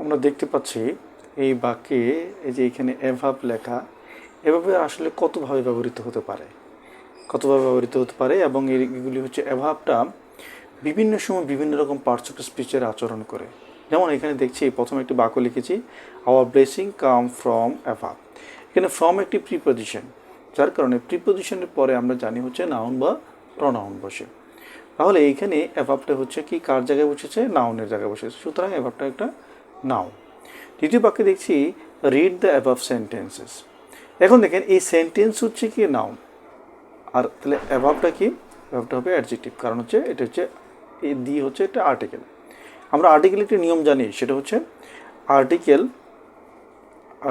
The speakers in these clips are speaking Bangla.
আমরা দেখতে পাচ্ছি এই বাক্যে এই যে এখানে অ্যাভাব লেখা, এভাবে আসলে কতভাবে ব্যবহৃত হতে পারে, এবং এগুলি হচ্ছে অ্যাভাবটা বিভিন্ন সময় বিভিন্ন রকম পার্টস অফ স্পিচের আচরণ করে। যেমন এখানে দেখছি প্রথমে একটি বাক্য লিখেছি, আওয়ার ব্লেসিং কাম ফ্রম অ্যাভাব। এখানে ফ্রম একটি প্রিপোজিশন, যার কারণে প্রিপোজিশনের পরে আমরা জানি হচ্ছে নাউন বা প্রনাউন বসে। তাহলে এইখানে অ্যাভাবটা হচ্ছে কি, কার জায়গায় বসেছে? নাউনের জায়গায় বসেছে, সুতরাং অ্যাভাবটা একটা নাউন। দ্বিতীয় বাক্যে দেখছি রিড দ্য অ্যাভাব সেন্টেন্সেস। এখন দেখেন এই সেন্টেন্স হচ্ছে কি নাউন, আর তাহলে অ্যাভাবটা কি? অ্যাভাবটা হবে অ্যাডজেক্টিভ, কারণ হচ্ছে এটা হচ্ছে এই দিয়ে হচ্ছে এটা আর্টিকেল। আমরা আর্টিকেল একটি নিয়ম জানি, সেটা হচ্ছে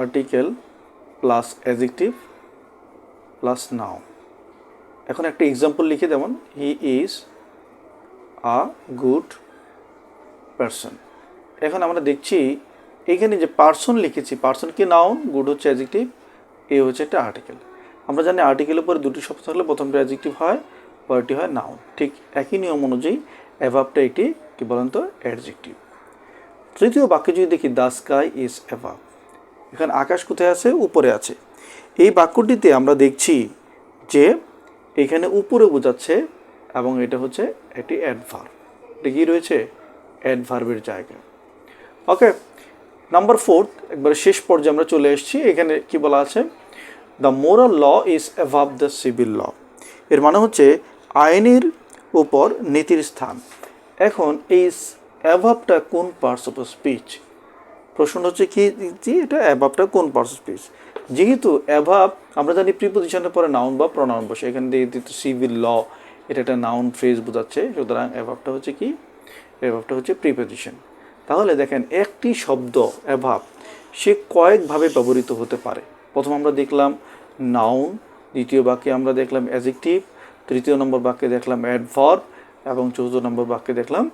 article plus adjective plus noun. এখন একটা এক্সাম্পল লিখে, যেমন he is a good person. এখন আমরা দেখছি এইখানে যে পারসন লিখেছি, পারসন কি নাউন, গুড হচ্ছে অ্যাডজেক্টিভ, এ হচ্ছে একটা আর্টিকেল। আমরা জানি আর্টিকেলের পরে দুটি শব্দ থাকলে প্রথমটা অ্যাডজেক্টিভ হয়, পরেরটি হয় নাউন। ঠিক একই নিয়ম অনুযায়ী অ্যাভাবটা একটি কি বলেন তো, অ্যাডজেক্টিভ। তৃতীয় বাক্যে যদি দেখি, দ্য স্কাই ইজ অ্যাভাব। এখানে আকাশ কোথায় আছে? উপরে আছে। এই বাক্যটিতে আমরা দেখছি যে এখানে উপরে বোঝাচ্ছে, এবং এটা হচ্ছে একটি অ্যাডভার্ব। এটা কি রয়েছে? অ্যাডভার্বের জায়গা। ওকে, নাম্বার 4, একবারে শেষ পর্যায়ে আমরা চলে এসেছি। এখানে কি বলা আছে? The moral law is above the civil law. এর মানে হচ্ছে আইনের উপর নীতির স্থান। এখন এই অ্যাভাবটা কোন পার্টস অফ স্পিচ? প্রশ্ন হচ্ছে কি, এটা অ্যাভাবটা কোন পার্টস অফ স্পিচ? যেহেতু অ্যাভাব আমরা জানি প্রিপোজিশনের পরে নাউন বা প্রনাউন বসে, এখানে দিয়ে সিভিল ল, এটা একটা নাউন ফ্রেজ বোঝাচ্ছে, সুতরাং অ্যাভাবটা হচ্ছে কি? অ্যাভাবটা হচ্ছে প্রিপোজিশন। তাহলে দেখেন একটি শব্দ অ্যাভাব সে কয়েকভাবে ব্যবহৃত হতে পারে। প্রথম আমরা দেখলাম নাউন, দ্বিতীয় বাক্যে আমরা দেখলাম অ্যাডজেক্টিভ, তৃতীয় নম্বর বাক্যে দেখলাম অ্যাডভার্ব, এবং চতুর্থ নম্বর বাক্যে দেখলাম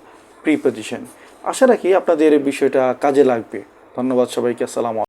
প্রিপোজিশন। আশা রাখি আপনাদের এই বিষয়টা কাজে লাগবে। ধন্যবাদ সবাইকে। আসসালামু আলাইকুম।